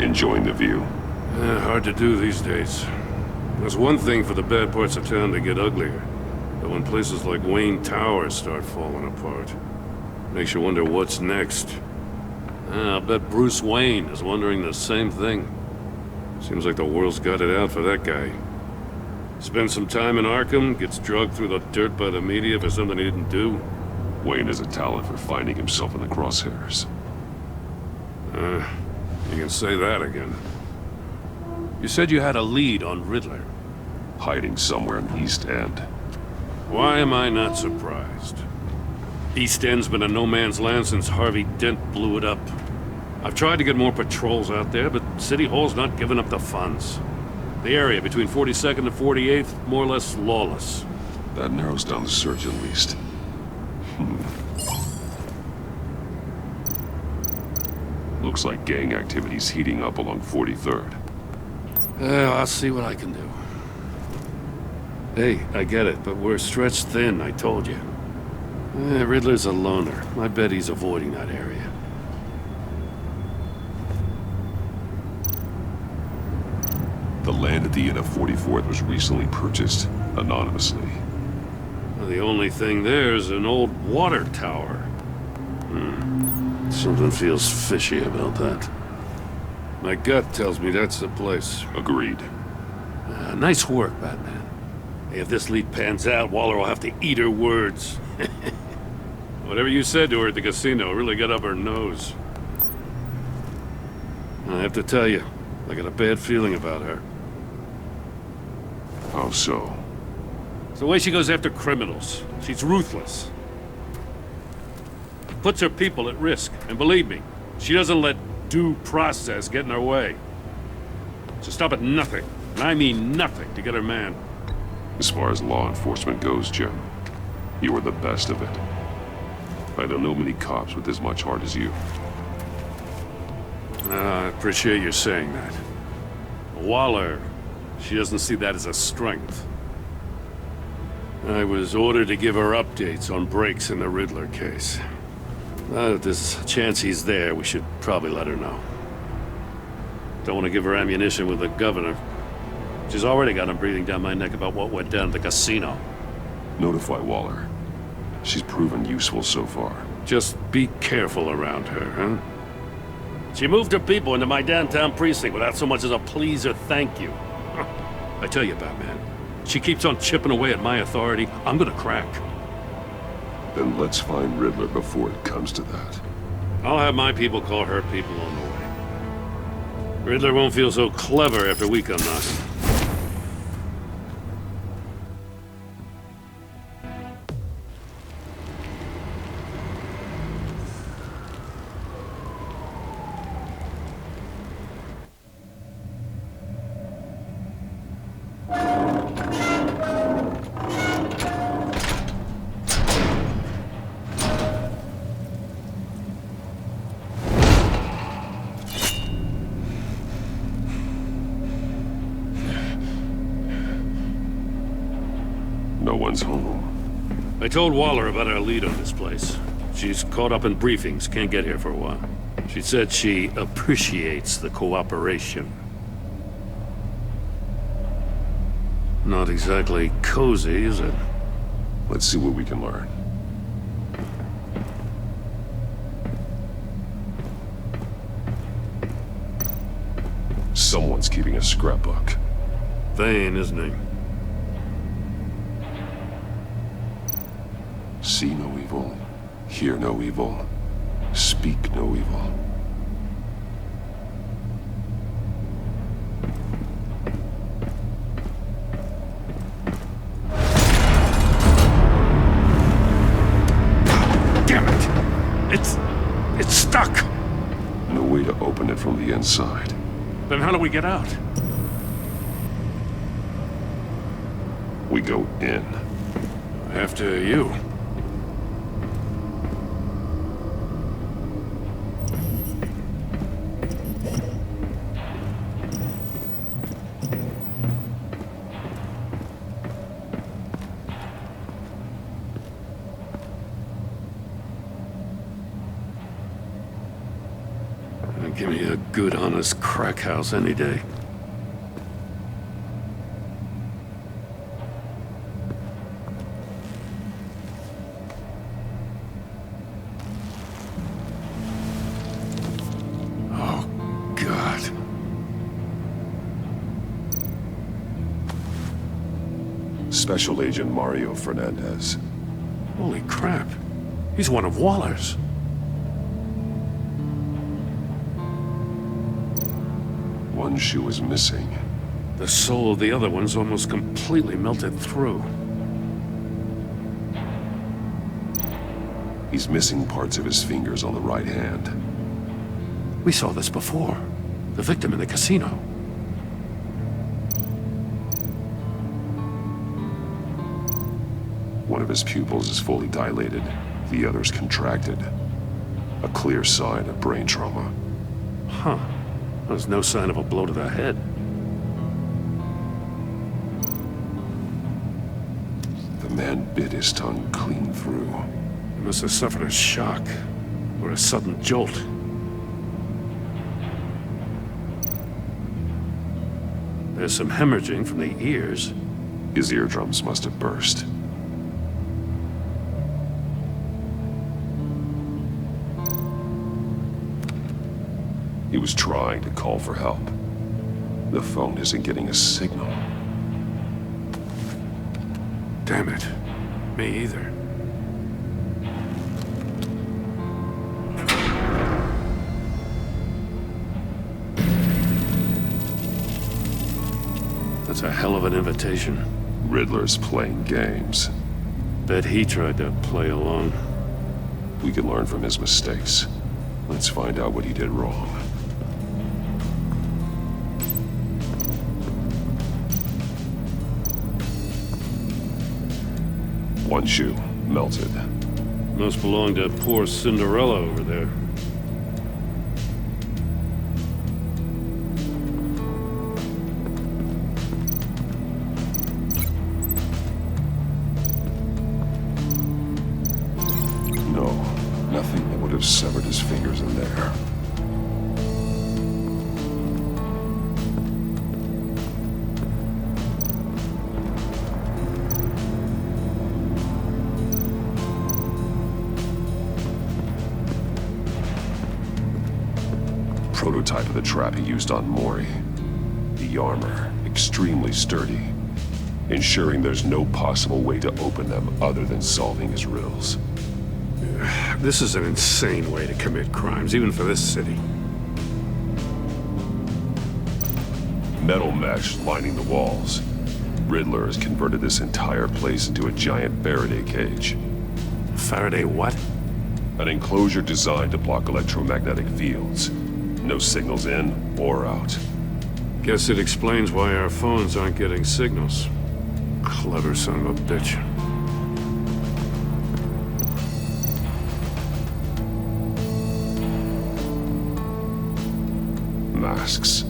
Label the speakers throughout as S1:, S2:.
S1: Enjoying the view?
S2: Hard to do these days. There's one thing for the bad parts of town to get uglier. But when places like Wayne Tower start falling apart, makes you wonder what's next. I'll bet Bruce Wayne is wondering the same thing. Seems like the world's got it out for that guy. Spends some time in Arkham, gets drugged through the dirt by the media for something he didn't do.
S1: Wayne has a talent for finding himself in the crosshairs.
S2: You can say that again. You said you had a lead on Riddler.
S1: Hiding somewhere in East End.
S2: Why am I not surprised? East End's been a no-man's land since Harvey Dent blew it up. I've tried to get more patrols out there, but City Hall's not giving up the funds. The area between 42nd and 48th, more or less lawless.
S1: That narrows down the search at least. Looks like gang activity's heating up along 43rd.
S2: I'll see what I can do. Hey, I get it, but we're stretched thin, I told you. Riddler's a loner. I bet he's avoiding that area.
S1: The land at the end of 44th was recently purchased, anonymously.
S2: Well, the only thing there is an old water tower. Something feels fishy about that. My gut tells me that's the place.
S1: Agreed.
S2: Nice work, Batman. If this lead pans out, Waller will have to eat her words. Whatever you said to her at the casino really got up her nose. I have to tell you, I got a bad feeling about her.
S1: How so?
S2: It's the way she goes after criminals. She's ruthless. Puts her people at risk. And believe me, she doesn't let due process get in her way. So stop at nothing, and I mean nothing, to get her man.
S1: As far as law enforcement goes, Jim, you are the best of it. I don't know many cops with as much heart as you.
S2: I appreciate you saying that. Waller, she doesn't see that as a strength. I was ordered to give her updates on breaks in the Riddler case. If there's a chance he's there, we should probably let her know. Don't want to give her ammunition with the governor. She's already got him breathing down my neck about what went down at the casino.
S1: Notify Waller. She's proven useful so far.
S2: Just be careful around her, huh? She moved her people into my downtown precinct without so much as a please or thank you. I tell you, Batman, she keeps on chipping away at my authority, I'm gonna crack.
S1: Then let's find Riddler before it comes to that.
S2: I'll have my people call her people on the way. Riddler won't feel so clever after we come knocking.
S1: No one's home.
S2: I told Waller about our lead on this place. She's caught up in briefings, can't get here for a while. She said she appreciates the cooperation. Not exactly cozy, is it?
S1: Let's see what we can learn. Someone's keeping a scrapbook.
S2: Vane, isn't he?
S1: See no evil, hear no evil, speak no evil.
S2: Damn it! It's stuck!
S1: No way to open it from the inside.
S2: Then how do we get out?
S1: We go in.
S2: After you. Give me a good, honest crack house any day. Oh, God.
S1: Special Agent Mario Fernandez.
S2: Holy crap. He's one of Waller's.
S1: One shoe is missing.
S2: The soul of the other one's almost completely melted through.
S1: He's missing parts of his fingers on the right hand.
S2: We saw this before. The victim in the casino.
S1: One of his pupils is fully dilated, the other's contracted. A clear sign of brain trauma.
S2: Huh. There's no sign of a blow to the head.
S1: The man bit his tongue clean through.
S2: He must have suffered a shock, or a sudden jolt. There's some hemorrhaging from the ears.
S1: His eardrums must have burst. He was trying to call for help. The phone isn't getting a signal.
S2: Damn it. Me either. That's a hell of an invitation.
S1: Riddler's playing games.
S2: Bet he tried to play along.
S1: We can learn from his mistakes. Let's find out what he did wrong. One shoe, melted.
S2: Must belong to poor Cinderella over there.
S1: No, nothing that would have severed his fingers in there. Prototype of the trap he used on Mori. The armor, extremely sturdy, ensuring there's no possible way to open them other than solving his riddles.
S2: This is an insane way to commit crimes, even for this city.
S1: Metal mesh lining the walls. Riddler has converted this entire place into a giant Faraday cage.
S2: Faraday what?
S1: An enclosure designed to block electromagnetic fields. No signals in or out.
S2: Guess it explains why our phones aren't getting signals. Clever son of a bitch.
S1: Masks.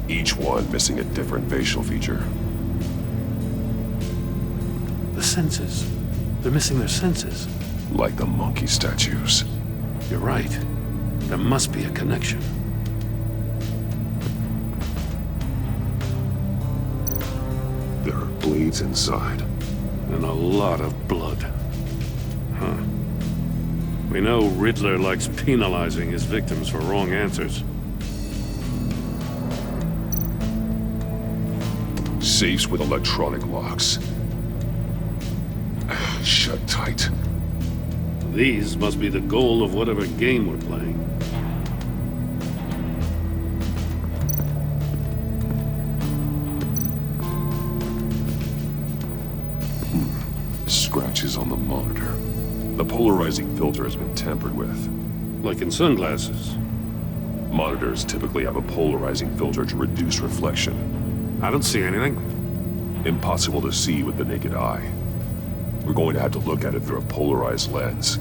S1: Each one missing a different facial feature.
S2: The senses. They're missing their senses.
S1: Like the monkey statues.
S2: You're right. There must be a connection.
S1: There are blades inside.
S2: And a lot of blood. Huh. We know Riddler likes penalizing his victims for wrong answers.
S1: Safes with electronic locks. Shut tight.
S2: These must be the goal of whatever game we're playing.
S1: Scratches on the monitor. The polarizing filter has been tampered with.
S2: Like in sunglasses.
S1: Monitors typically have a polarizing filter to reduce reflection.
S2: I don't see anything.
S1: Impossible to see with the naked eye. We're going to have to look at it through a polarized lens.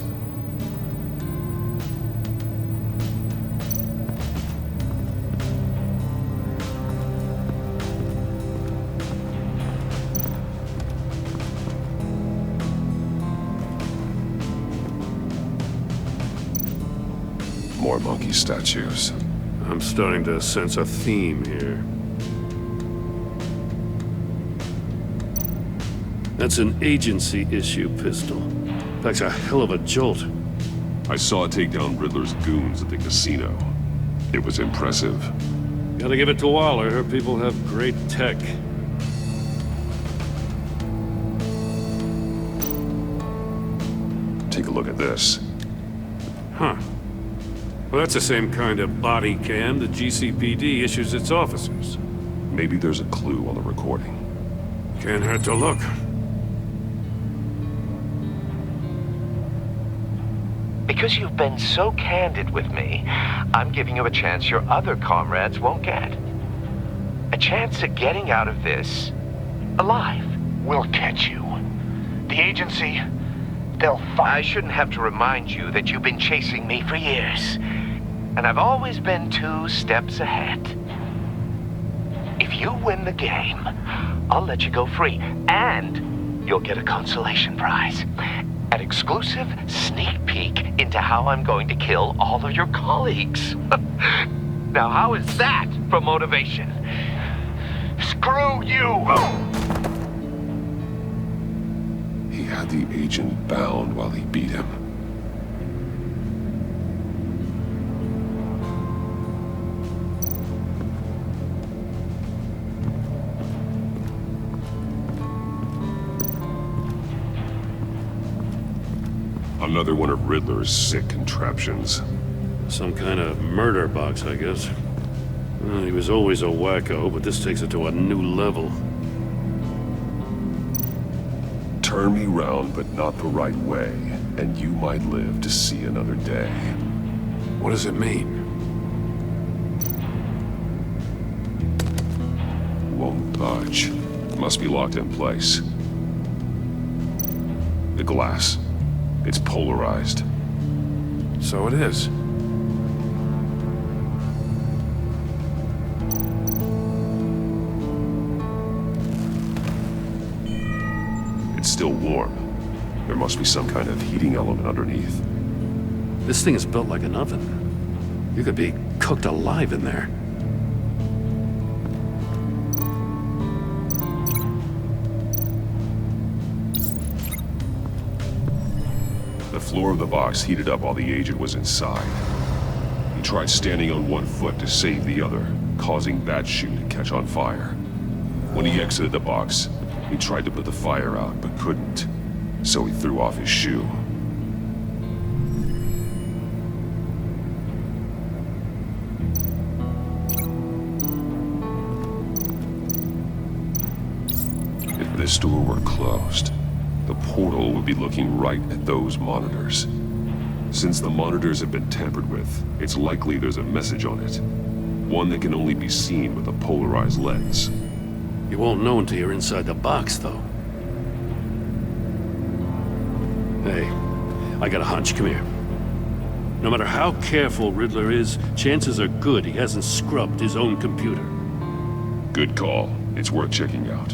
S1: More monkey statues.
S2: I'm starting to sense a theme here. That's an agency issue pistol. Packs a hell of a jolt.
S1: I saw it take down Riddler's goons at the casino. It was impressive.
S2: Gotta give it to Waller. Her people have great tech.
S1: Take a look at this.
S2: Huh. Well, that's the same kind of body cam the GCPD issues its officers.
S1: Maybe there's a clue on the recording.
S2: Can't hurt to look.
S3: Because you've been so candid with me, I'm giving you a chance your other comrades won't get. A chance at getting out of this alive.
S4: We'll catch you. The agency, they'll
S3: I
S4: find...
S3: shouldn't have to remind you that you've been chasing me for years. And I've always been 2 steps ahead. If you win the game, I'll let you go free. And you'll get a consolation prize. An exclusive sneak peek into how I'm going to kill all of your colleagues. Now, how is that for motivation?
S4: Screw you!
S1: He had the agent bound while he beat him. Another one of Riddler's sick contraptions.
S2: Some kind of murder box, I guess. Well, he was always a wacko, but this takes it to a new level.
S1: Turn me round, but not the right way, and you might live to see another day.
S2: What does it mean?
S1: Won't budge. Must be locked in place. The glass. It's polarized.
S2: So it is.
S1: It's still warm. There must be some kind of heating element underneath.
S2: This thing is built like an oven. You could be cooked alive in there.
S1: The floor of the box heated up while the agent was inside. He tried standing on one foot to save the other, causing that shoe to catch on fire. When he exited the box, he tried to put the fire out, but couldn't. So he threw off his shoe. If this door were closed, the portal would be looking right at those monitors. Since the monitors have been tampered with, it's likely there's a message on it. One that can only be seen with a polarized lens.
S2: You won't know until you're inside the box, though. Hey, I got a hunch. Come here. No matter how careful Riddler is, chances are good he hasn't scrubbed his own computer.
S1: Good call. It's worth checking out.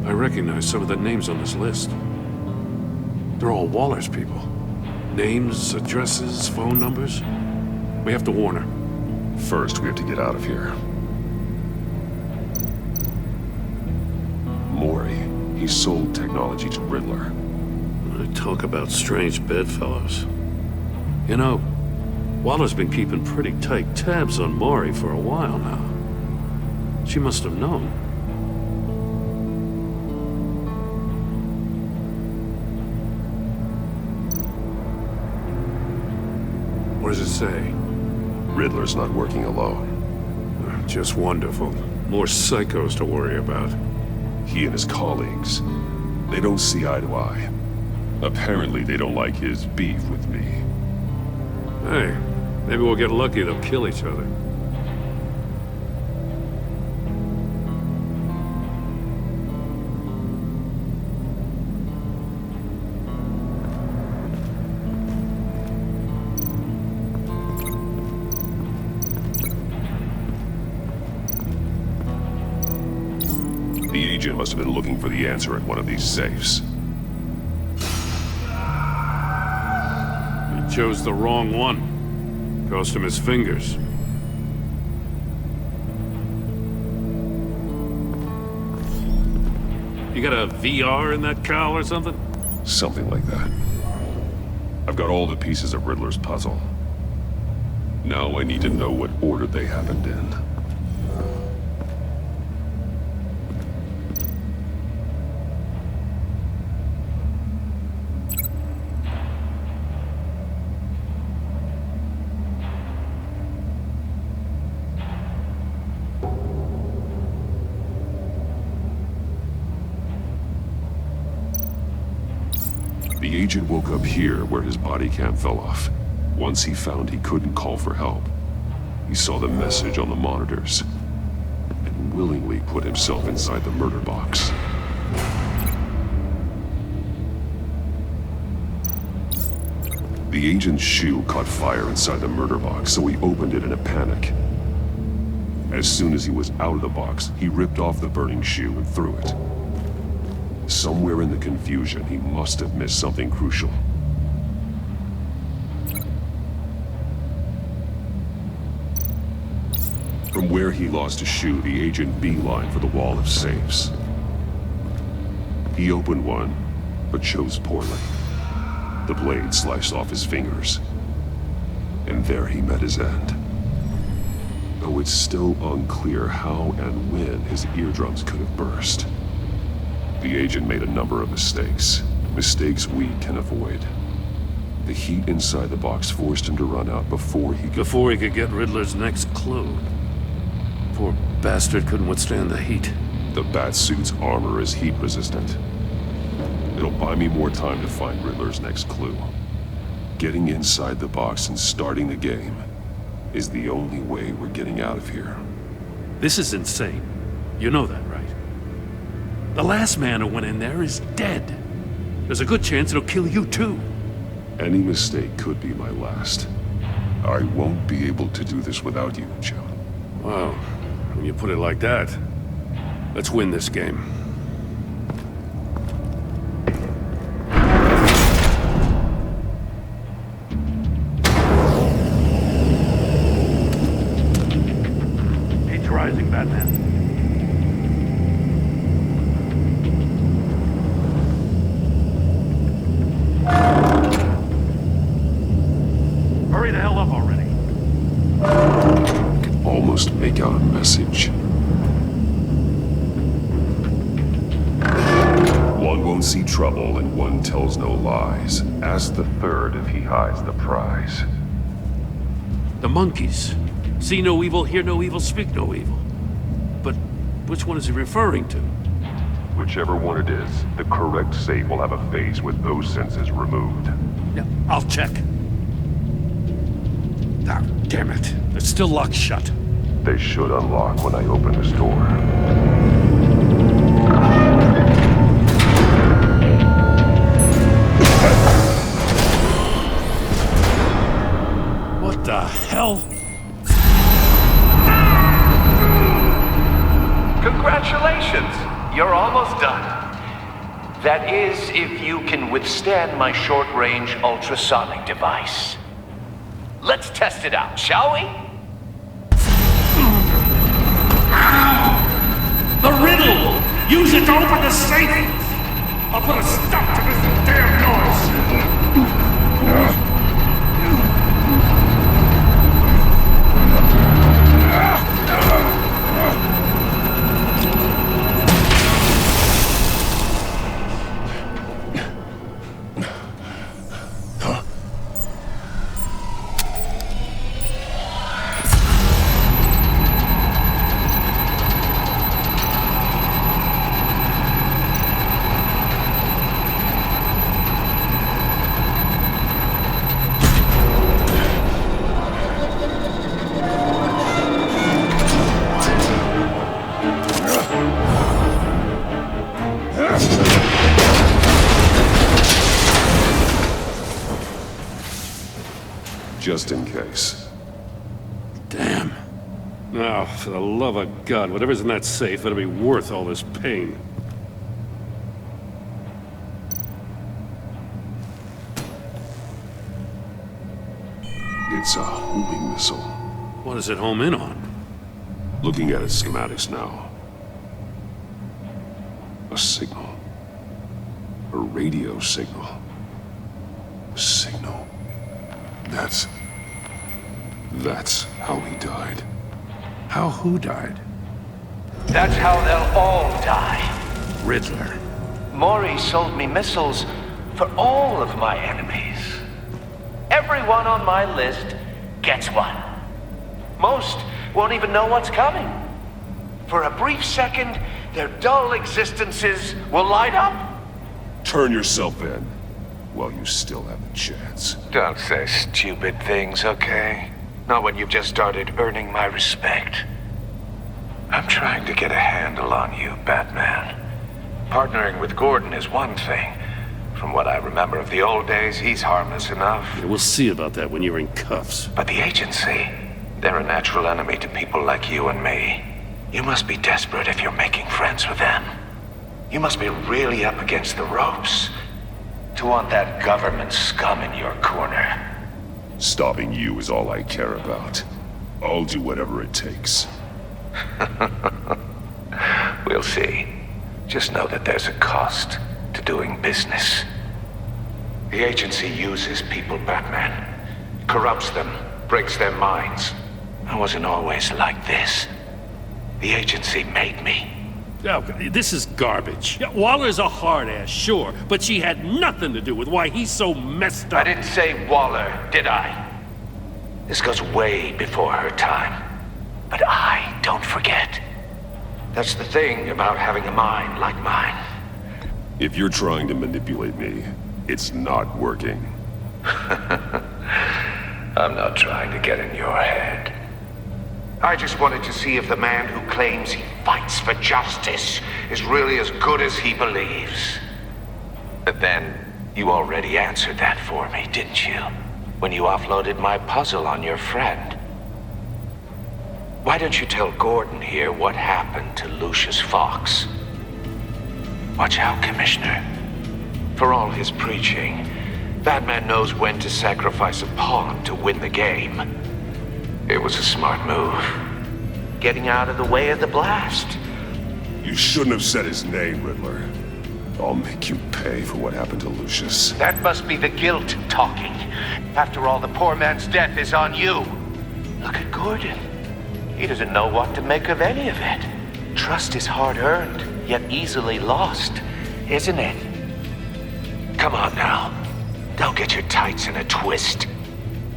S2: I recognize some of the names on this list. They're all Waller's people. Names, addresses, phone numbers. We have to warn her.
S1: First, we have to get out of here. Maury, he sold technology to Riddler.
S2: Talk about strange bedfellows. You know, Waller's been keeping pretty tight tabs on Maury for a while now. She must have known. What does it say?
S1: Riddler's not working alone.
S2: Just wonderful. More psychos to worry about.
S1: He and his colleagues, they don't see eye to eye. Apparently, they don't like his beef with me.
S2: Hey, maybe we'll get lucky they'll kill each other.
S1: The The agent must have been looking for the answer at one of these safes.
S2: He chose the wrong one. Cost him his fingers. You got a VR in that cowl or something?
S1: Something like that. I've got all the pieces of Riddler's puzzle. Now I need to know what order they happened in. The agent woke up here where his body cam fell off. Once he found he couldn't call for help, he saw the message on the monitors and willingly put himself inside the murder box. The agent's shoe caught fire inside the murder box, so he opened it in a panic. As soon as he was out of the box, he ripped off the burning shoe and threw it. Somewhere in the confusion, he must have missed something crucial. From where he lost a shoe, the agent beelined for the wall of safes. He opened one, but chose poorly. The blade sliced off his fingers. And there he met his end. Though it's still unclear how and when his eardrums could have burst. The agent made a number of mistakes. Mistakes we can avoid. The heat inside the box forced him to run out before he could
S2: get Riddler's next clue. Poor bastard couldn't withstand the heat.
S1: The Batsuit's armor is heat resistant. It'll buy me more time to find Riddler's next clue. Getting inside the box and starting the game is the only way we're getting out of here.
S2: This is insane. You know that, right? The last man who went in there is dead. There's a good chance it'll kill you too.
S1: Any mistake could be my last. I won't be able to do this without you, Joe.
S2: Wow, when you put it like that, let's win this game.
S4: Heat's rising, Batman. Hurry the hell up already.
S1: Almost make out a message. One won't see trouble and one tells no lies. Ask the third if he hides the prize.
S2: The monkeys. See no evil, hear no evil, speak no evil. But which one is he referring to?
S1: Whichever one it is, the correct safe will have a phase with those senses removed.
S2: Yeah, I'll check. Ah, damn it. It's still locked shut.
S1: They should unlock when I open this door.
S2: What the hell?
S3: Congratulations! You're almost done. That is, if you can withstand my short-range ultrasonic device. Let's test it out, shall we?
S5: The riddle! Use it to open the safe! I'll put a stop to this damn noise!
S1: Just in case.
S2: Damn. Now, for the love of God, whatever's in that safe better be worth all this pain.
S1: It's a homing missile.
S2: What does it home in on?
S1: Looking at its schematics now. A signal. A radio signal. A signal. That's how he died.
S2: How who died?
S3: That's how they'll all die.
S2: Riddler.
S3: Maury sold me missiles for all of my enemies. Everyone on my list gets one. Most won't even know what's coming. For a brief second, their dull existences will light up.
S1: Turn yourself in while you still have the chance.
S3: Don't say stupid things, okay? Not when you've just started earning my respect. I'm trying to get a handle on you, Batman. Partnering with Gordon is one thing. From what I remember of the old days, he's harmless enough.
S2: Yeah, we'll see about that when you're in cuffs.
S3: But the agency, they're a natural enemy to people like you and me. You must be desperate if you're making friends with them. You must be really up against the ropes to want that government scum in your corner.
S1: Stopping you is all I care about. I'll do whatever it takes.
S3: We'll see. Just know that there's a cost to doing business. The agency uses people, Batman. Corrupts them, breaks their minds. I wasn't always like this. The agency made me.
S5: Oh, this is garbage. Yeah, Waller's a hard ass, sure, but she had nothing to do with why he's so messed up.
S3: I didn't say Waller, did I? This goes way before her time. But I don't forget. That's the thing about having a mind like mine.
S1: If you're trying to manipulate me, it's not working.
S3: I'm not trying to get in your head. I just wanted to see if the man who claims he fights for justice is really as good as he believes. But then, you already answered that for me, didn't you? When you offloaded my puzzle on your friend. Why don't you tell Gordon here what happened to Lucius Fox? Watch out, Commissioner. For all his preaching, Batman knows when to sacrifice a pawn to win the game. It was a smart move. Getting out of the way of the blast.
S1: You shouldn't have said his name, Riddler. I'll make you pay for what happened to Lucius.
S3: That must be the guilt talking. After all, the poor man's death is on you. Look at Gordon. He doesn't know what to make of any of it. Trust is hard-earned, yet easily lost, isn't it? Come on now. Don't get your tights in a twist.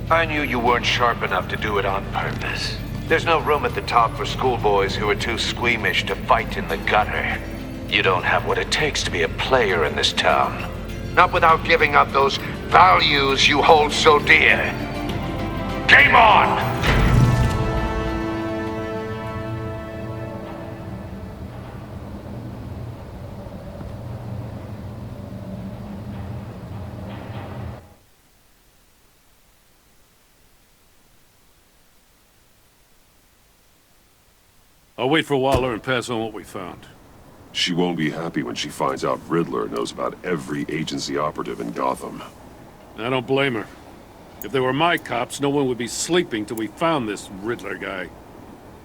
S3: I knew you weren't sharp enough to do it on purpose. There's no room at the top for schoolboys who are too squeamish to fight in the gutter. You don't have what it takes to be a player in this town. Not without giving up those values you hold so dear. Game on!
S2: I'll wait for Waller and pass on what we found.
S1: She won't be happy when she finds out Riddler knows about every agency operative in Gotham.
S2: I don't blame her. If they were my cops, no one would be sleeping till we found this Riddler guy.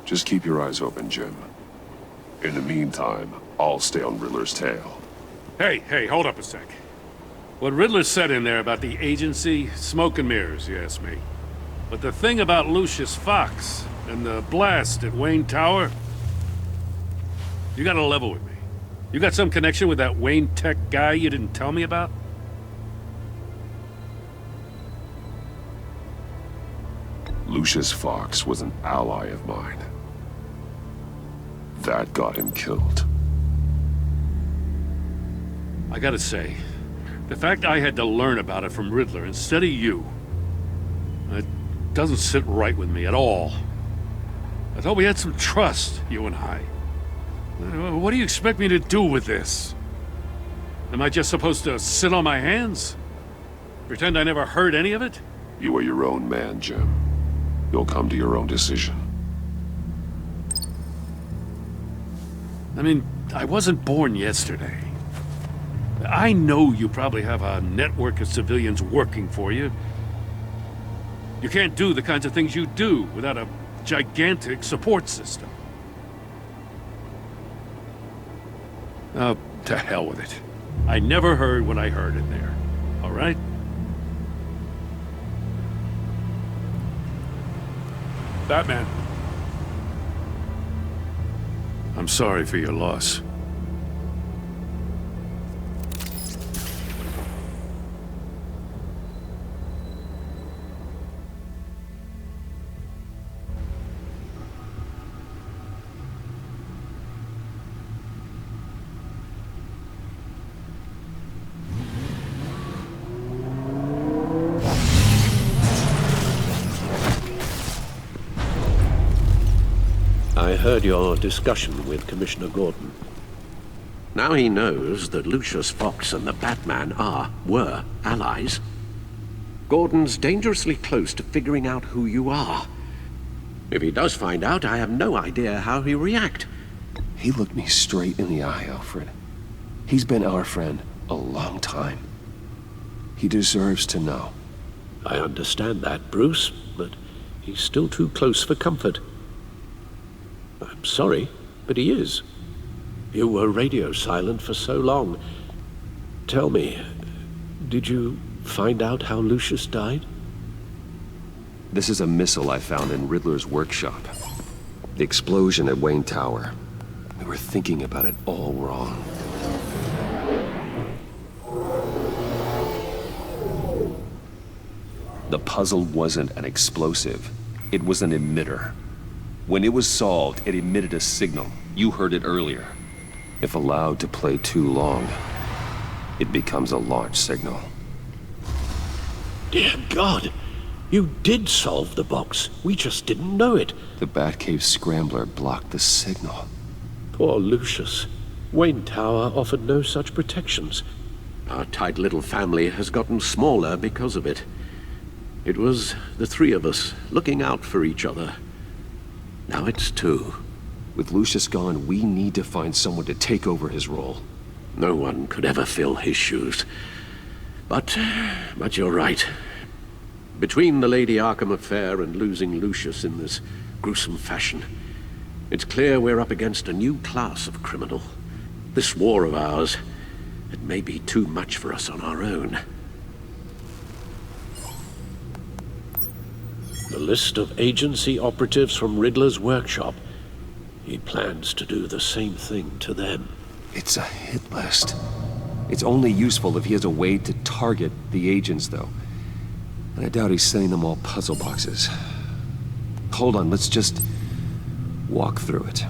S1: Just keep your eyes open, Jim. In the meantime, I'll stay on Riddler's tail.
S2: Hey, hold up a sec. What Riddler said in there about the agency, smoke and mirrors, you ask me. But the thing about Lucius Fox and the blast at Wayne Tower, you gotta level with me. You got some connection with that Wayne Tech guy you didn't tell me about?
S1: Lucius Fox was an ally of mine. That got him killed.
S2: I gotta say, the fact I had to learn about it from Riddler instead of you, it doesn't sit right with me at all. I thought we had some trust, you and I. What do you expect me to do with this? Am I just supposed to sit on my hands? Pretend I never heard any of it?
S1: You are your own man, Jim. You'll come to your own decision.
S5: I mean, I wasn't born yesterday. I know you probably have a network of civilians working for you. You can't do the kinds of things you do without a gigantic support system. Oh, to hell with it. I never heard what I heard in there. All right? Batman. I'm sorry for your loss.
S6: I heard your discussion with Commissioner Gordon. Now he knows that Lucius Fox and the Batman were allies. Gordon's dangerously close to figuring out who you are. If he does find out, I have no idea how he'll react.
S1: He looked me straight in the eye, Alfred. He's been our friend a long time. He deserves to know.
S6: I understand that, Bruce, but he's still too close for comfort. I'm sorry, but he is. You were radio silent for so long. Tell me, did you find out how Lucius died?
S1: This is a missile I found in Riddler's workshop. The explosion at Wayne Tower. We were thinking about it all wrong. The puzzle wasn't an explosive. It was an emitter. When it was solved, it emitted a signal. You heard it earlier. If allowed to play too long, it becomes a launch signal.
S6: Dear God! You did solve the box. We just didn't know it.
S1: The Batcave scrambler blocked the signal.
S6: Poor Lucius. Wayne Tower offered no such protections. Our tight little family has gotten smaller because of it. It was the three of us looking out for each other. Now it's two.
S1: With Lucius gone, we need to find someone to take over his role.
S6: No one could ever fill his shoes. But you're right. Between the Lady Arkham affair and losing Lucius in this gruesome fashion, it's clear we're up against a new class of criminal. This war of ours, it may be too much for us on our own. The list of agency operatives from Riddler's workshop. He plans to do the same thing to them.
S1: It's a hit list. It's only useful if he has a way to target the agents, though. And I doubt he's sending them all puzzle boxes. Hold on, let's just walk through it.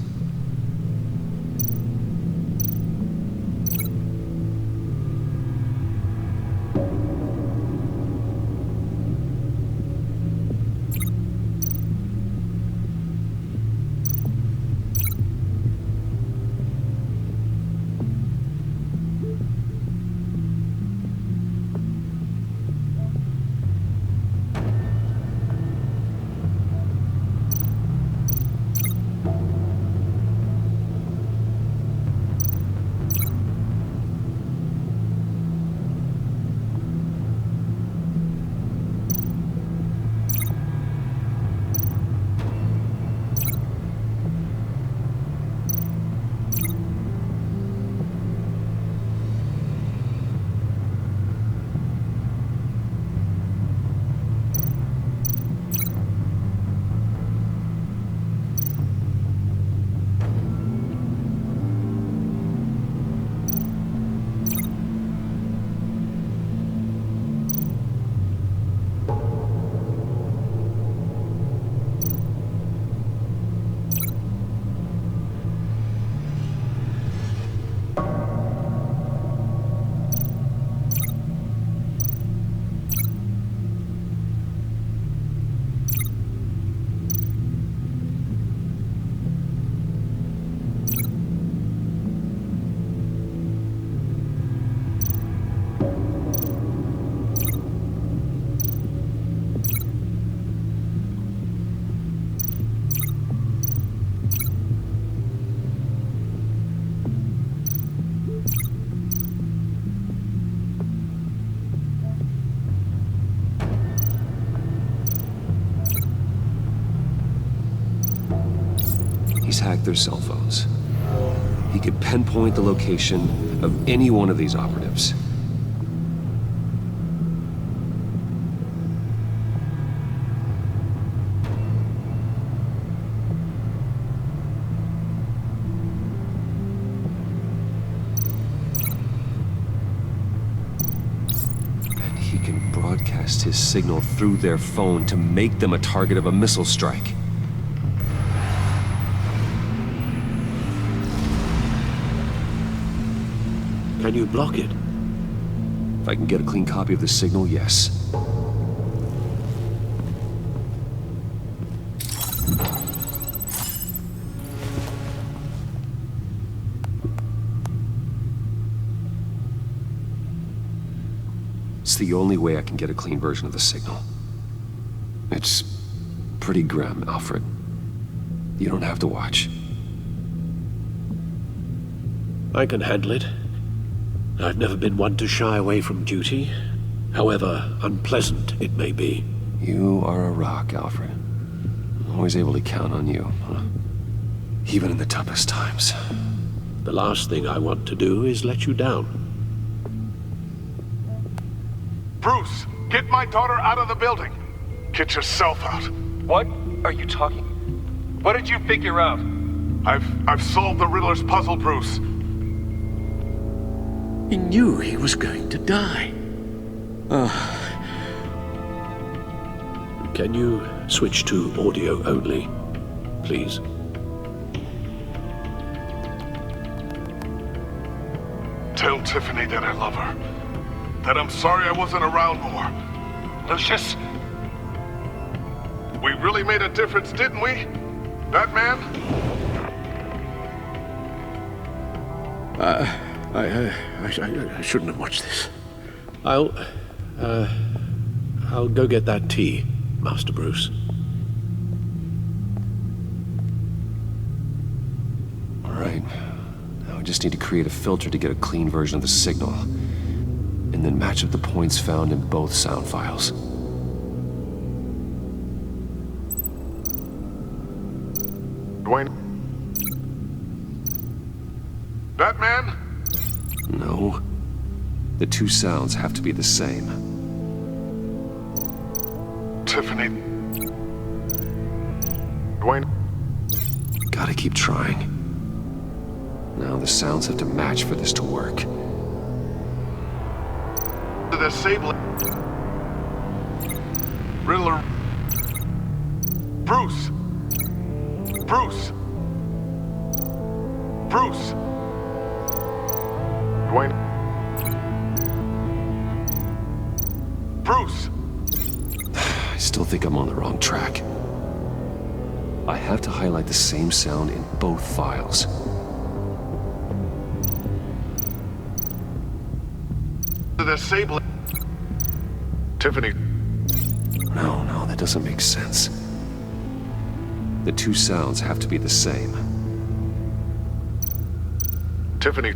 S7: check their cell phones. He could pinpoint the location of any one of these operatives. And he can broadcast his signal through their phone to make them a target of a missile strike.
S6: Can you block it?
S7: If I can get a clean copy of the signal, yes. It's the only way I can get a clean version of the signal. It's pretty grim, Alfred. You don't have to watch.
S6: I can handle it. I've never been one to shy away from duty, however unpleasant it may be.
S7: You are a rock, Alfred. I'm always able to count on you, huh? Even in the toughest times.
S6: The last thing I want to do is let you down.
S4: Bruce, get my daughter out of the building. Get yourself out.
S8: What are you talking? What did you figure out?
S4: I've solved the Riddler's puzzle, Bruce.
S6: He knew he was going to die. Can you switch to audio only, please?
S4: Tell Tiffany that I love her. That I'm sorry I wasn't around more.
S8: Lucius?
S4: We really made a difference, didn't we? Batman?
S6: I shouldn't have watched this. I'll go get that tea, Master Bruce.
S7: All right. Now I just need to create a filter to get a clean version of the signal. And then match up the points found in both sound files.
S4: Dwayne? Batman?
S7: No. The two sounds have to be the same.
S4: Tiffany? Dwayne?
S7: Gotta keep trying. Now the sounds have to match for this to work.
S4: The disabling... Riddler... Bruce! Bruce! Bruce! Dwayne? Bruce!
S7: I still think I'm on the wrong track. I have to highlight the same sound in both files.
S4: The disabling... Tiffany...
S7: No, that doesn't make sense. The two sounds have to be the same.
S4: Tiffany...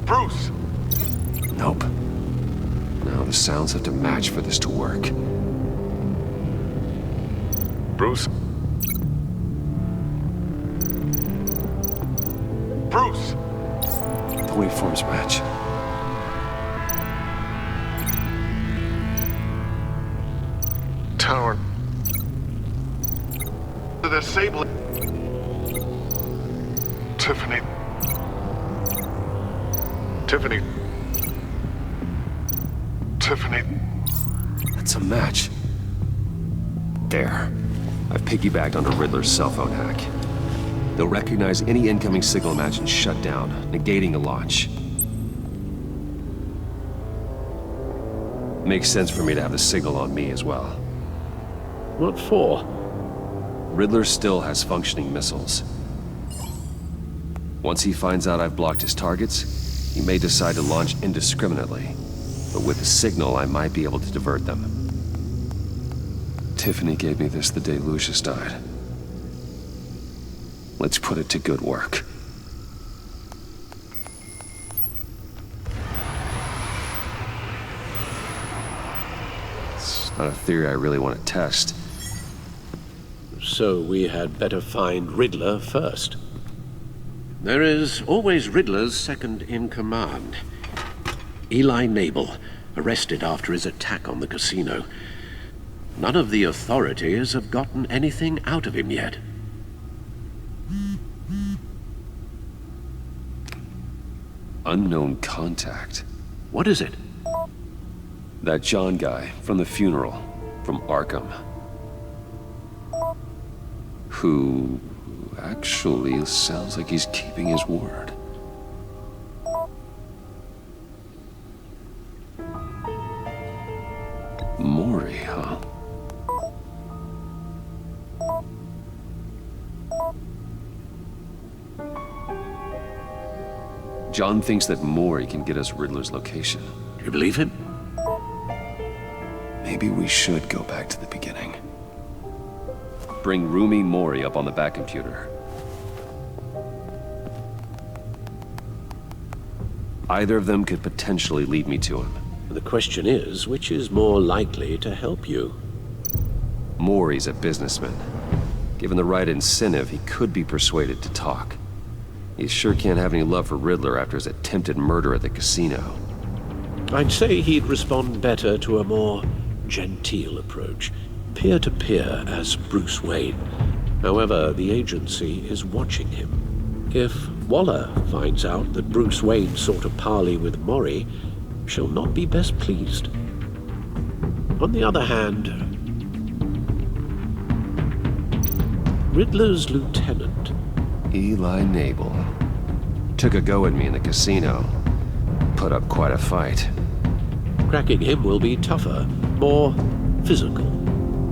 S4: Bruce!
S7: Nope. Now the sounds have to match for this to work.
S4: Bruce? Bruce!
S7: The waveforms match.
S4: Tower. The disabling... Tiffany. Tiffany. Tiffany.
S7: That's a match. There. I've piggybacked onto Riddler's cell phone hack. They'll recognize any incoming signal match and shut down, negating a launch. Makes sense for me to have the signal on me as well.
S6: What for?
S7: Riddler still has functioning missiles. Once he finds out I've blocked his targets, he may decide to launch indiscriminately. But with the signal, I might be able to divert them. Tiffany gave me this the day Lucius died. Let's put it to good work. It's not a theory I really want to test.
S6: so we had better find Riddler first. There is always Riddler's second in command. Eli Nabel, arrested after his attack on the casino. None of the authorities have gotten anything out of him yet.
S7: Unknown contact.
S6: What is it?
S7: That John guy from the funeral, from Arkham. Who actually sounds like he's keeping his word. Maury, huh? John thinks that Maury can get us Riddler's location.
S6: You believe him?
S7: Maybe we should go back to the beginning. Bring Rumi Mori up on the back computer. Either of them could potentially lead me to him.
S6: The question is, which is more likely to help you?
S7: Mori's a businessman. Given the right incentive, he could be persuaded to talk. He sure can't have any love for Riddler after his attempted murder at the casino.
S6: I'd say he'd respond better to a more genteel approach, peer-to-peer as Bruce Wayne. However, the agency is watching him. If Waller finds out that Bruce Wayne sought a parley with Mori, she'll not be best pleased. On the other hand, Riddler's lieutenant,
S7: Eli Nabel, took a go at me in the casino. Put up quite a fight.
S6: cracking him will be tougher, more physical.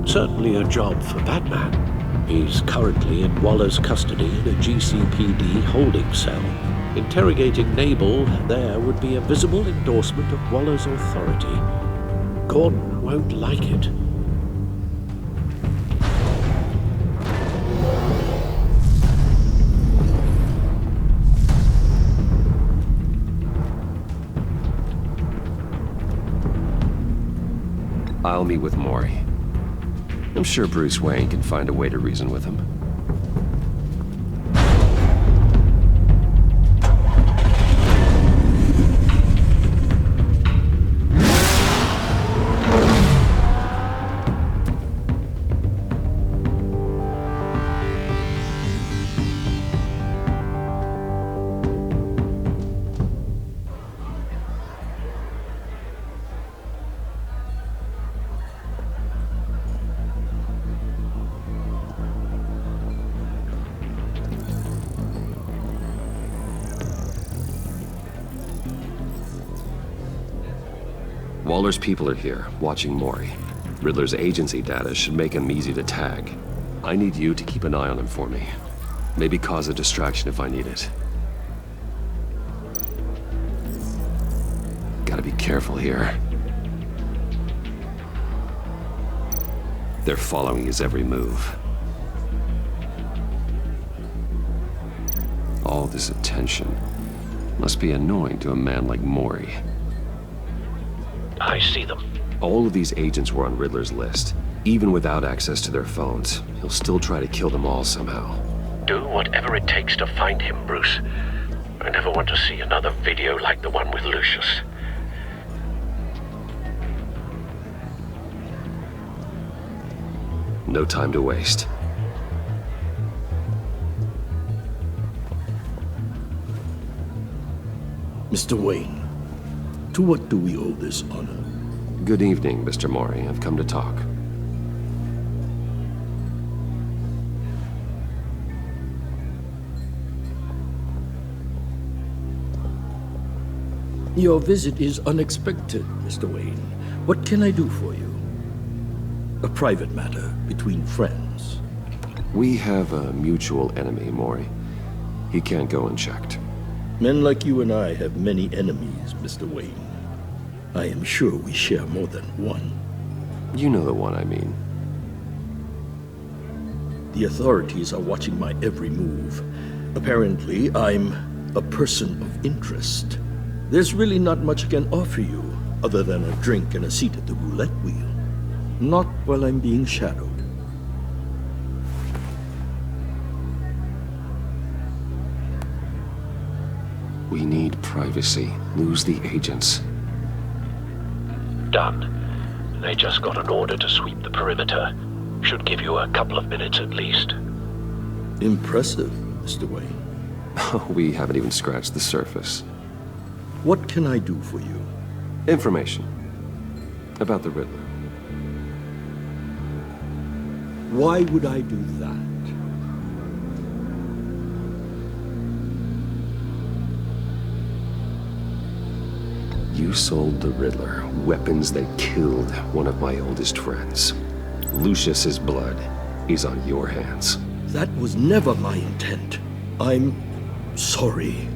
S6: Certainly a job for Batman. He's currently in Waller's custody in a GCPD holding cell. Interrogating Nabel there would be a visible endorsement of Waller's authority. Gordon won't like it.
S7: I'll meet with Mori. I'm sure Bruce Wayne can find a way to reason with him. Waller's people are here, watching Mori. Riddler's agency data should make him easy to tag. I need you to keep an eye on him for me. Maybe cause a distraction if I need it. Gotta be careful here. They're following his every move. All this attention must be annoying to a man like Mori.
S6: I see them.
S7: All of these agents were on Riddler's list. Even without access to their phones, he'll still try to kill them all somehow.
S6: Do whatever it takes to find him, Bruce. I never want to see another video like the one with Lucius.
S7: No time to waste.
S9: Mr. Wayne, to what do we owe this honor?
S7: Good evening, Mr. Mori. I've come to talk.
S9: Your visit is unexpected, Mr. Wayne. What can I do for you? A private matter between friends.
S7: We have a mutual enemy, Mori. He can't go unchecked.
S9: Men like you and I have many enemies, Mr. Wayne. I am sure we share more than one.
S7: You know the one I mean.
S9: The authorities are watching my every move. Apparently, I'm a person of interest. There's really not much I can offer you, other than a drink and a seat at the roulette wheel. Not while I'm being shadowed.
S7: We need privacy. Lose the agents.
S6: Done. They just got an order to sweep the perimeter. Should give you a couple of minutes at least.
S9: Impressive, Mr. Wayne.
S7: We haven't even scratched the surface.
S9: What can I do for you?
S7: Information. About the Riddler.
S9: Why would I do that?
S7: You sold the Riddler weapons that killed one of my oldest friends. Lucius's blood is on your hands.
S9: That was never my intent. I'm sorry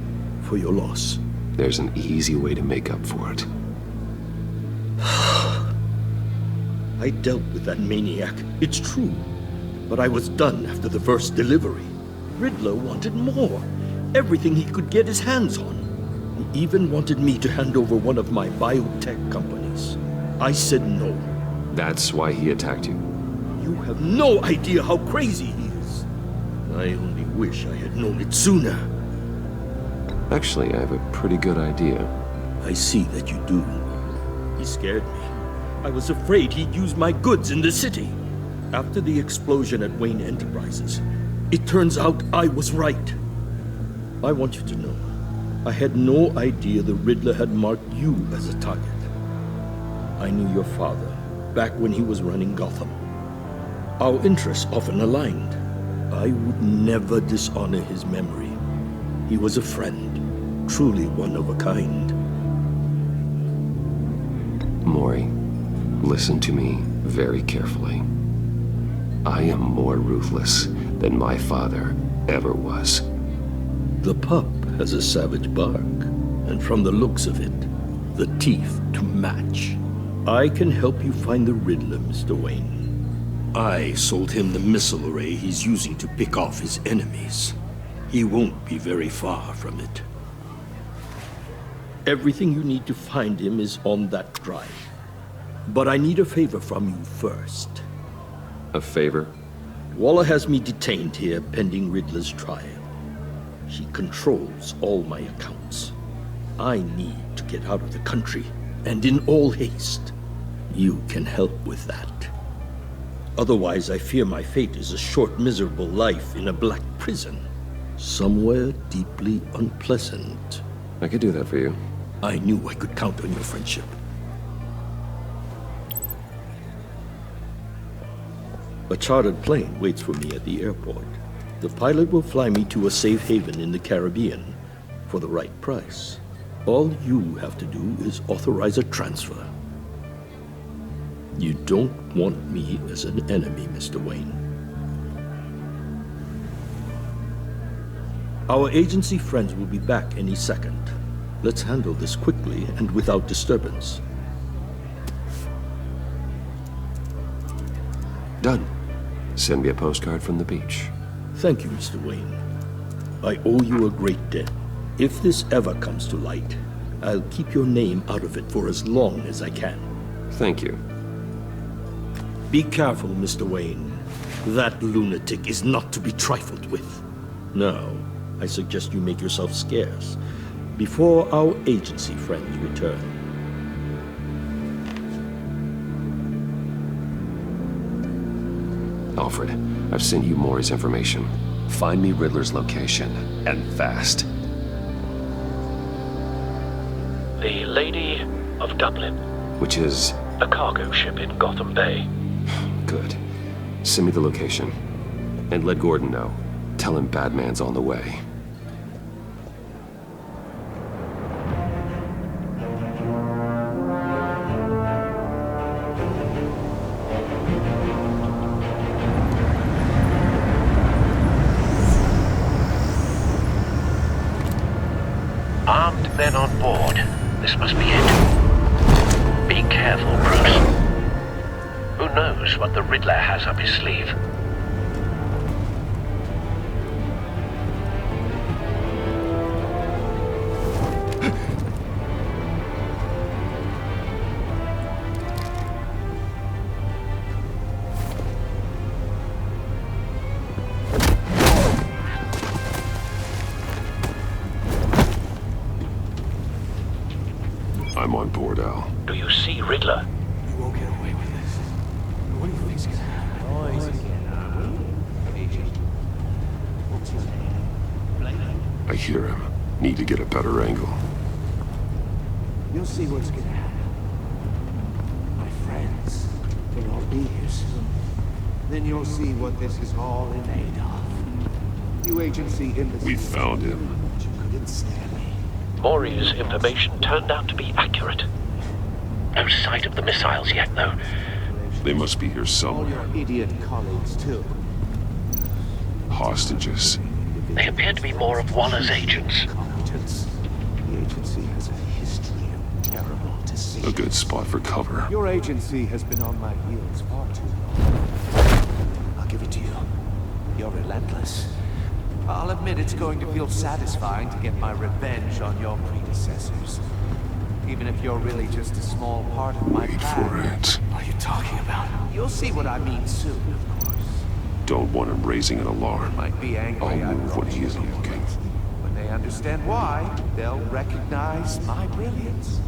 S9: for your loss.
S7: There's an easy way to make up for it.
S9: I dealt with that maniac, it's true. But I was done after the first delivery. Riddler wanted more. Everything he could get his hands on. He even wanted me to hand over one of my biotech companies. I said no.
S7: That's why he attacked you.
S9: You have no idea how crazy he is. I only wish I had known it sooner.
S7: Actually, I have a pretty good idea.
S9: I see that you do. He scared me. I was afraid he'd use my goods in the city. After the explosion at Wayne Enterprises, it turns out I was right. I want you to know, I had no idea the Riddler had marked you as a target. I knew your father back when he was running Gotham. Our interests often aligned. I would never dishonor his memory. He was a friend, truly one of a kind.
S7: Maury, listen to me very carefully. I am more ruthless than my father ever was.
S9: The pup has a savage bark, and from the looks of it, the teeth to match. I can help you find the Riddler, Mr. Wayne. I sold him the missile array he's using to pick off his enemies. He won't be very far from it. Everything you need to find him is on that drive. But I need a favor from you first.
S7: A favor?
S9: Waller has me detained here pending Riddler's trial. She controls all my accounts. I need to get out of the country, and in all haste. You can help with that. Otherwise, I fear my fate is a short, miserable life in a black prison. Somewhere deeply unpleasant.
S7: I could do that for you.
S9: I knew I could count on your friendship. A chartered plane waits for me at the airport. The pilot will fly me to a safe haven in the Caribbean for the right price. All you have to do is authorize a transfer. You don't want me as an enemy, Mr. Wayne. Our agency friends will be back any second. Let's handle this quickly and without disturbance.
S7: Done. Send me a postcard from the beach.
S9: Thank you, Mr. Wayne. I owe you a great debt. If this ever comes to light, I'll keep your name out of it for as long as I can.
S7: Thank you.
S9: Be careful, Mr. Wayne. That lunatic is not to be trifled with. Now, I suggest you make yourself scarce before our agency friends return.
S7: Alfred, I've sent you Maury's information. Find me Riddler's location, and fast.
S6: The Lady of Dublin.
S7: Which is...
S6: A cargo ship in Gotham Bay.
S7: Good. Send me the location. And let Gordon know. Tell him Batman's on the way.
S6: Armed men on board. This must be it. Be careful, Bruce. Who knows what the Riddler has up his sleeve?
S1: I'm on board, Al.
S3: Do you see Riddler?
S9: You won't get away with this. What do you think's gonna happen?
S1: I hear him. Need to get a better angle.
S10: You'll see what's gonna happen. My friends will all be here soon. Then you'll see what this is all in aid of. You agency in the...
S1: We found him.
S10: You couldn't stand me.
S3: Maury's information turned out to be accurate. No sight of the missiles yet, though.
S1: They must be here
S10: All
S1: somewhere.
S10: your idiot colleagues, too.
S1: Hostages.
S3: They appear to be more of Waller's agents.
S10: Competence. The agency has a history of terrible decisions.
S1: A good spot for cover.
S10: Your agency has been on my heels far too long. I'll give it to you. You're relentless. I'll admit it's going to feel satisfying to get my revenge on your predecessors. Even if you're really just a small part of my
S1: Wait
S10: plan.
S1: for it.
S10: What are you talking about? You'll see what I mean soon, of course.
S1: Don't want him raising an alarm.
S10: Might be angry
S1: I'll
S10: I
S1: move when
S10: brought
S1: he
S10: you
S1: isn't
S10: here,
S1: looking.
S10: but when they understand why, they'll recognize my brilliance.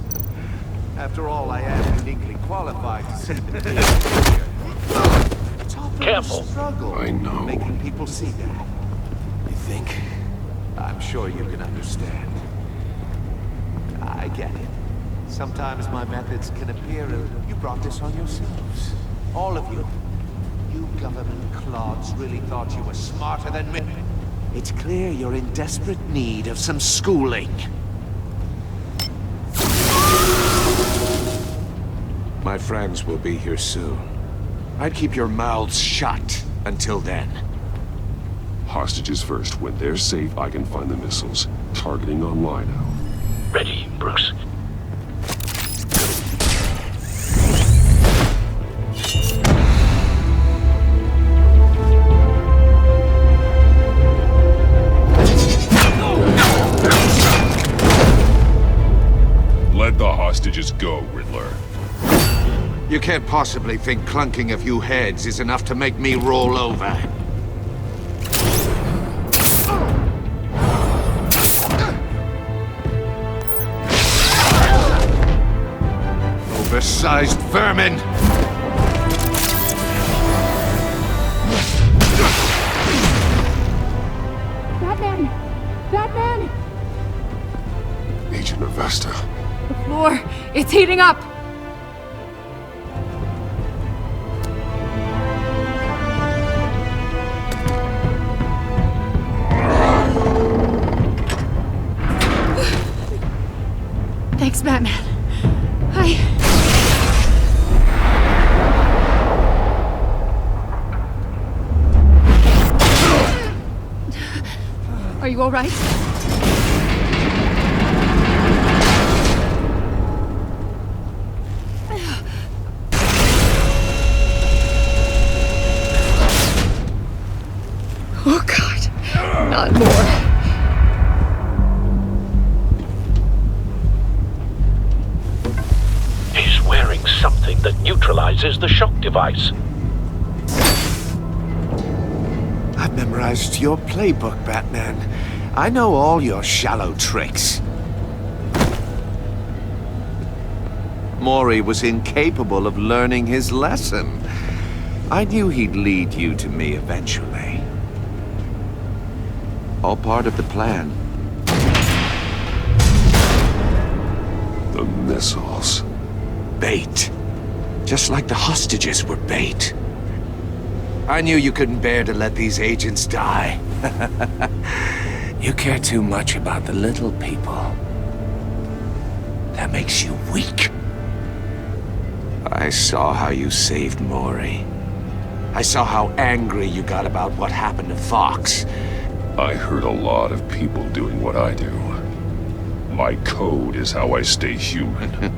S10: After all, I am uniquely qualified to sit the It's all been a
S3: Careful.
S10: struggle.
S1: I know.
S10: Making people see that. You think? I'm sure you can understand. I get it. Sometimes my methods can appear... You brought this on yourselves. All of you. You government clods really thought you were smarter than me. It's clear you're in desperate need of some schooling. My friends will be here soon. I'd keep your mouths shut until then.
S1: Hostages first. When they're safe, I can find the missiles. Targeting online now.
S3: Ready, Bruce.
S1: Let the hostages go, Riddler.
S10: You can't possibly think clunking a few heads is enough to make me roll over. Oversized vermin!
S11: Batman! Batman!
S1: Agent Avesta.
S11: The floor, it's heating up! Thanks, Batman. Are you all right? Oh, God. Not more.
S3: He's wearing something that neutralizes the shock device.
S10: I've memorized your playbook, Batman. I know all your shallow tricks. Maury was incapable of learning his lesson. I knew he'd lead you to me eventually. All part of the plan.
S1: The missiles.
S10: Bait. Just like the hostages were bait. I knew you couldn't bear to let these agents die. You care too much about the little people. That makes you weak. I saw how you saved Maury. I saw how angry you got about what happened to Fox.
S1: I heard a lot of people doing what I do. My code is how I stay human.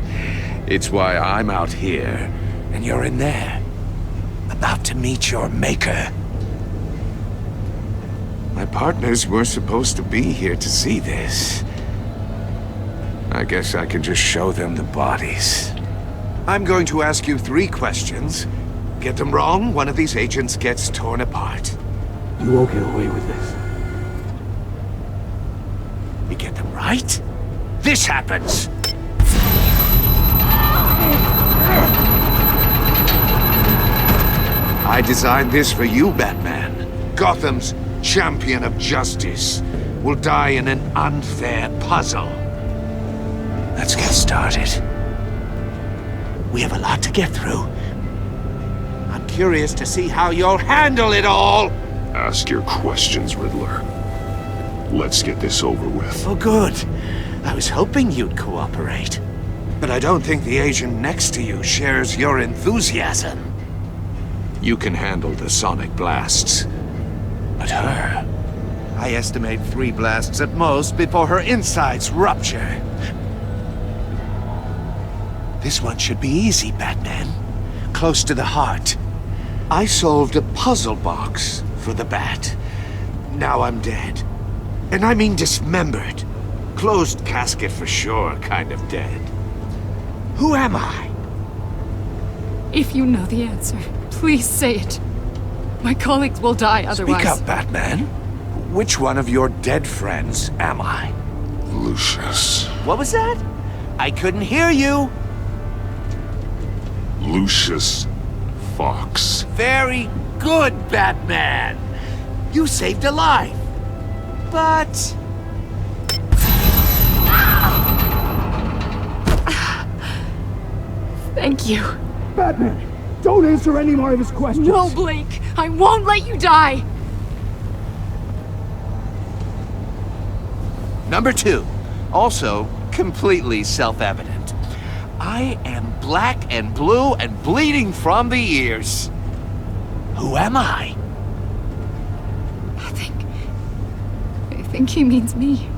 S10: It's why I'm out here, and you're in there. About to meet your maker. My partners were supposed to be here to see this. I guess I can just show them the bodies. I'm going to ask you 3 questions. Get them wrong, one of these agents gets torn apart.
S9: You won't get away with this.
S10: You get them right, this happens. I designed this for you, Batman. Gotham's champion of justice will die in an unfair puzzle. Let's get started. We have a lot to get through. I'm curious to see how you'll handle it all.
S1: Ask your questions, Riddler. Let's get this over with.
S10: Oh, good. I was hoping you'd cooperate. But I don't think the agent next to you shares your enthusiasm. You can handle the sonic blasts. But her... I estimate 3 blasts at most before her insides rupture. This one should be easy, Batman. Close to the heart. I solved a puzzle box for the Bat. Now I'm dead. And I mean dismembered. Closed casket for sure, kind of dead. Who am I?
S11: If you know the answer, please say it. My colleagues will die otherwise.
S10: Speak up, Batman. Which one of your dead friends am I?
S1: Lucius.
S10: What was that? I couldn't hear you.
S1: Lucius Fox.
S10: Very good, Batman. You saved a life. But...
S11: Thank you.
S12: Batman, don't answer any more of his questions.
S11: No, Blake. I won't let you die.
S10: Number 2. Also, completely self-evident. I am black and blue and bleeding from the ears. Who am I?
S11: I think he means me.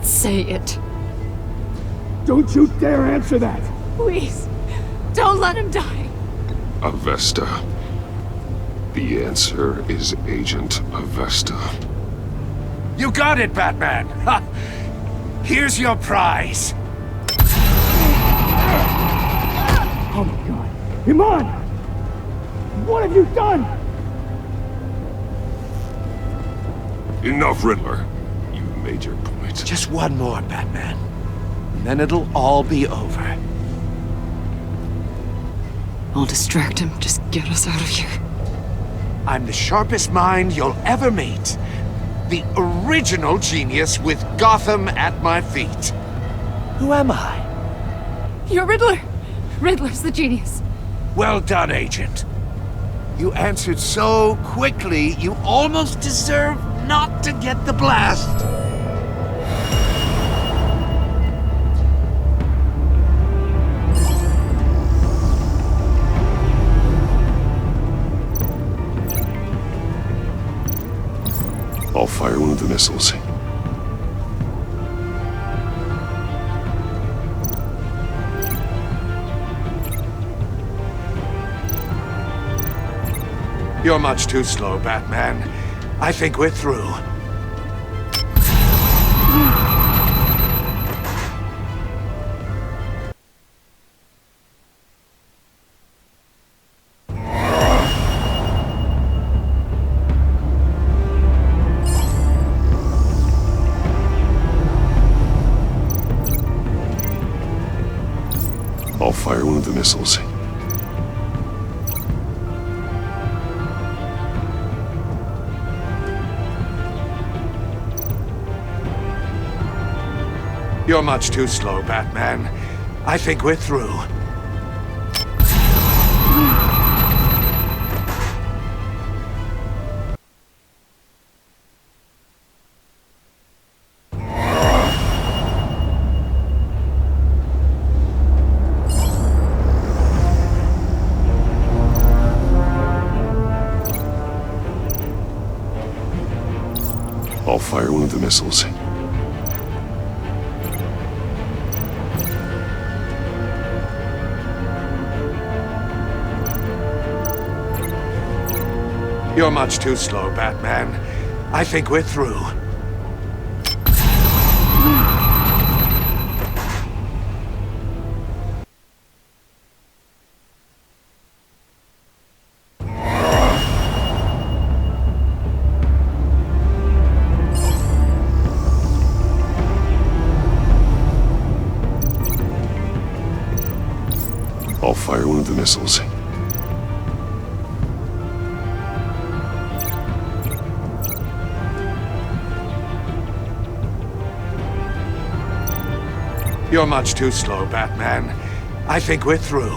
S11: Say it.
S12: Don't you dare answer that!
S11: Please. Don't let him die.
S1: Avesta. The answer is Agent Avesta.
S10: You got it, Batman! Ha! Here's your prize.
S12: Oh my god. Iman! What have you done?
S1: Enough, Riddler. You made your point.
S10: Just one more, Batman. And then it'll all be over.
S11: I'll distract him. Just get us out of here.
S10: I'm the sharpest mind you'll ever meet. The original genius with Gotham at my feet. Who am I?
S11: You're Riddler. Riddler's the genius.
S10: Well done, Agent. You answered so quickly, you almost deserve not to get the blast.
S1: I'll fire one of the missiles.
S10: You're much too slow, Batman. I think we're through.
S1: I'll fire one of the missiles.
S10: You're much too slow, Batman. I think we're through.
S1: I'll fire one of the missiles.
S10: You're much too slow, Batman. I think we're through.
S1: I'll fire one of the missiles.
S10: You're much too slow, Batman. I think we're through.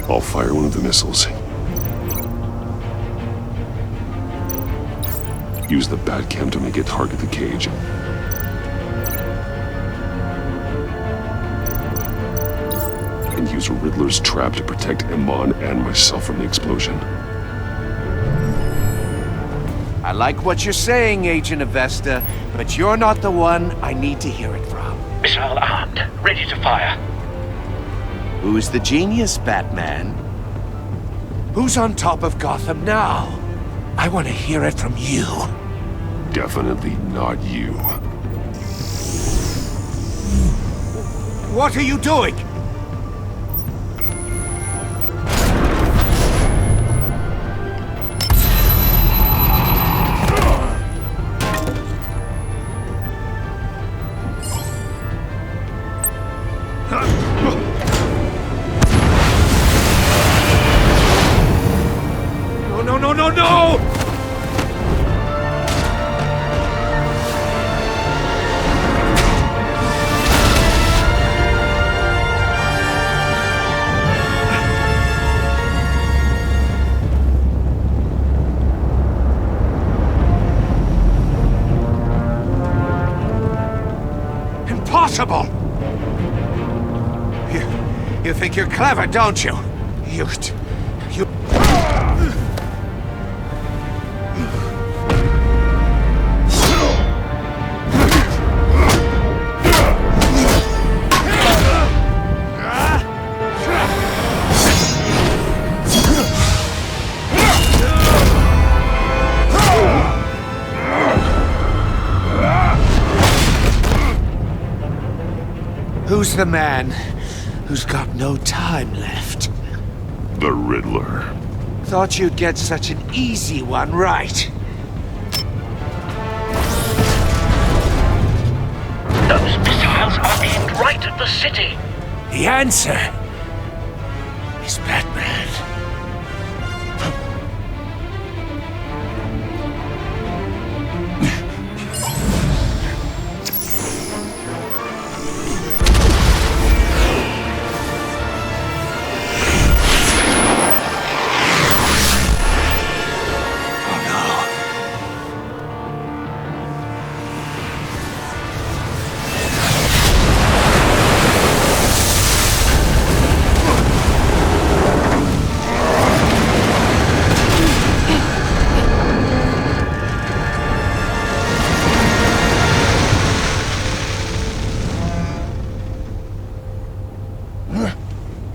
S1: I'll fire one of the missiles. Use the Batcam to make it target the cage. And use Riddler's trap to protect Iman and myself from the explosion.
S10: I like what you're saying, Agent Avesta, but you're not the one I need to hear it from.
S3: Missile armed, ready to fire.
S10: Who's the genius, Batman? Who's on top of Gotham now? I want to hear it from you.
S1: Definitely not you.
S10: What are you doing? No! Impossible! You think you're clever, don't you? You... Who's the man who's got no time left?
S1: The Riddler.
S10: Thought you'd get such an easy one right.
S3: Those missiles are aimed right at the city.
S10: The answer is Batman.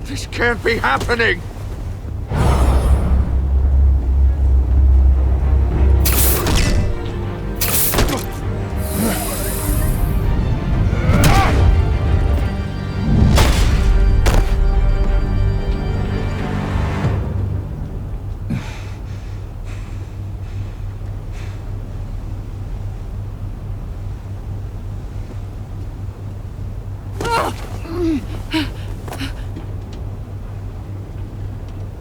S10: This can't be happening!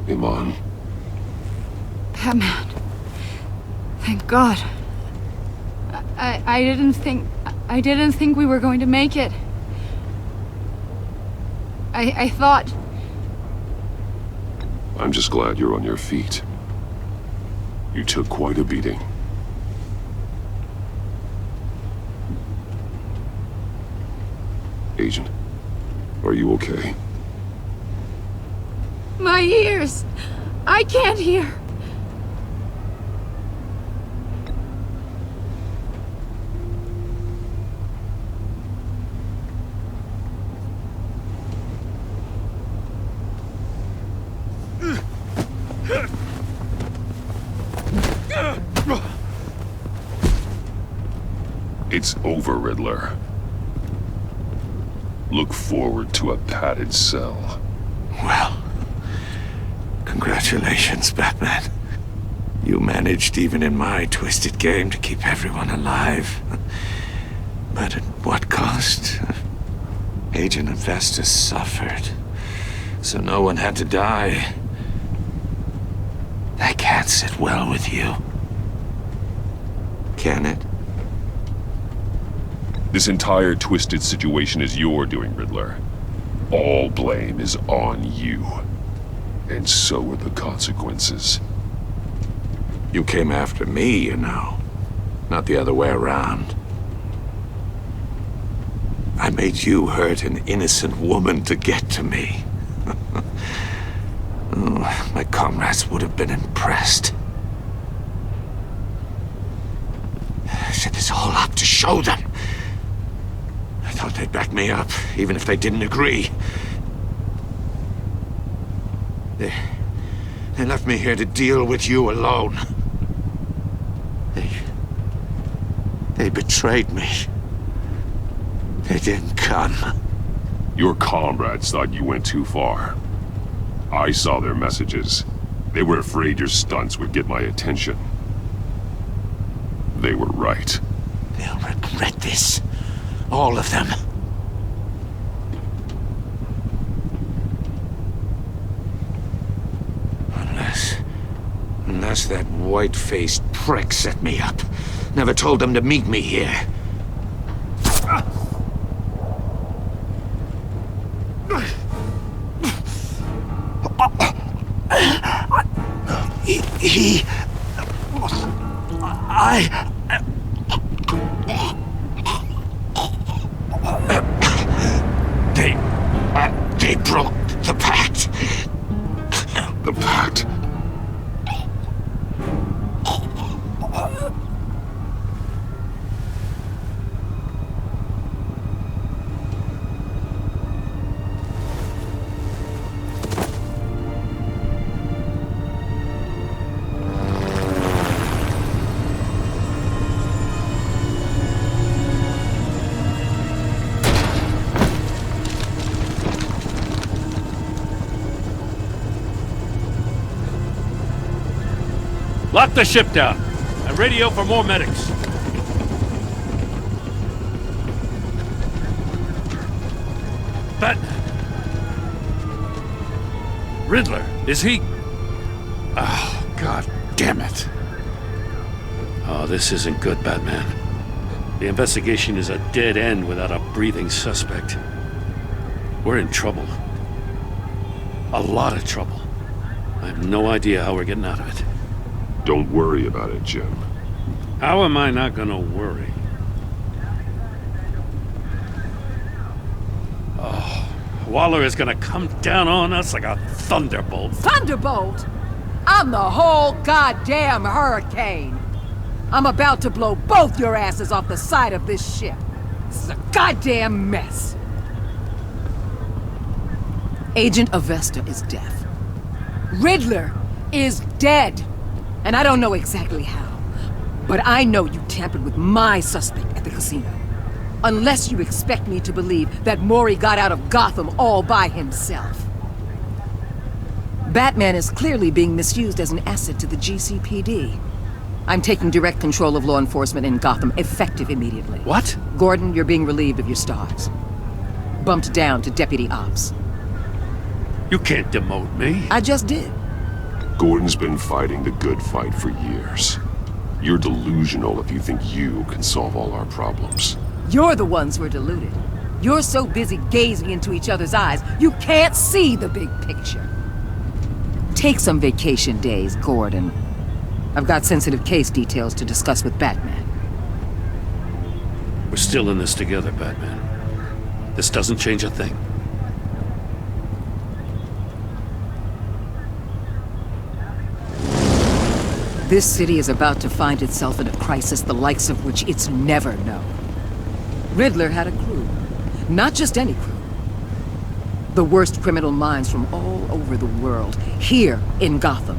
S1: Iman.
S11: Batman. Thank God. I didn't think we were going to make it. I thought...
S1: I'm just glad you're on your feet. You took quite a beating. Agent, are you okay?
S11: My ears! I can't hear!
S1: It's over, Riddler. Look forward to a padded cell.
S10: Well, congratulations, Batman. You managed, even in my twisted game, to keep everyone alive. But at what cost? Agent Avesta suffered, so no one had to die. That can't sit well with you. Can it?
S1: This entire twisted situation is your doing, Riddler. All blame is on you. And so are the consequences.
S10: You came after me, you know. Not the other way around. I made you hurt an innocent woman to get to me. Oh, my comrades would have been impressed. I set this all up to show them. I thought they'd back me up, even if they didn't agree. They left me here to deal with you alone. They betrayed me. They didn't come.
S1: Your comrades thought you went too far. I saw their messages. They were afraid your stunts would get my attention. They were right.
S10: They'll regret this. All of them. Unless that white-faced prick set me up. Never told them to meet me here. They broke the pact.
S1: The pact?
S5: Lock the ship down. And radio for more medics. Batman. Riddler, is he... Oh, God damn it. Oh, this isn't good, Batman. The investigation is a dead end without a breathing suspect. We're in trouble. A lot of trouble. I have no idea how we're getting out of it.
S1: Don't worry about it, Jim.
S5: How am I not gonna worry? Oh, Waller is gonna come down on us like a thunderbolt.
S13: Thunderbolt? I'm the whole goddamn hurricane. I'm about to blow both your asses off the side of this ship. This is a goddamn mess. Agent Avesta is deaf. Riddler is dead. And I don't know exactly how, but I know you tampered with my suspect at the casino. Unless you expect me to believe that Mori got out of Gotham all by himself. Batman is clearly being misused as an asset to the GCPD. I'm taking direct control of law enforcement in Gotham, effective immediately.
S5: What?
S13: Gordon, you're being relieved of your stars. Bumped down to Deputy Ops.
S5: You can't demote me.
S13: I just did.
S1: Gordon's been fighting the good fight for years. You're delusional if you think you can solve all our problems.
S13: You're the ones who are deluded. You're so busy gazing into each other's eyes, you can't see the big picture. Take some vacation days, Gordon. I've got sensitive case details to discuss with Batman.
S5: We're still in this together, Batman. This doesn't change a thing.
S13: This city is about to find itself in a crisis the likes of which it's never known. Riddler had a crew. Not just any crew. The worst criminal minds from all over the world, here in Gotham.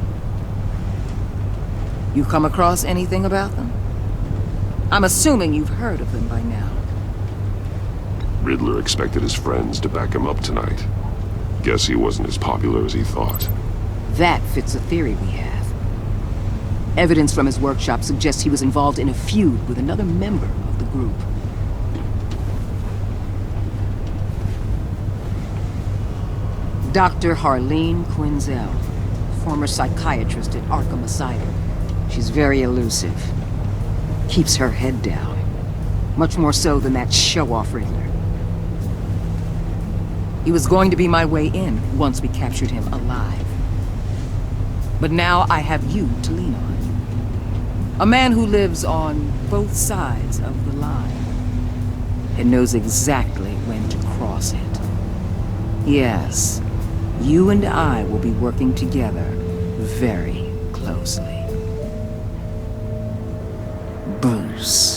S13: You come across anything about them? I'm assuming you've heard of them by now.
S1: Riddler expected his friends to back him up tonight. Guess he wasn't as popular as he thought.
S13: That fits a theory we have. Evidence from his workshop suggests he was involved in a feud with another member of the group. Dr. Harleen Quinzel, former psychiatrist at Arkham Asylum. She's very elusive. Keeps her head down. Much more so than that show-off Riddler. He was going to be my way in once we captured him alive. But now I have you to lean on. A man who lives on both sides of the line and knows exactly when to cross it. Yes, you and I will be working together very closely. Bruce.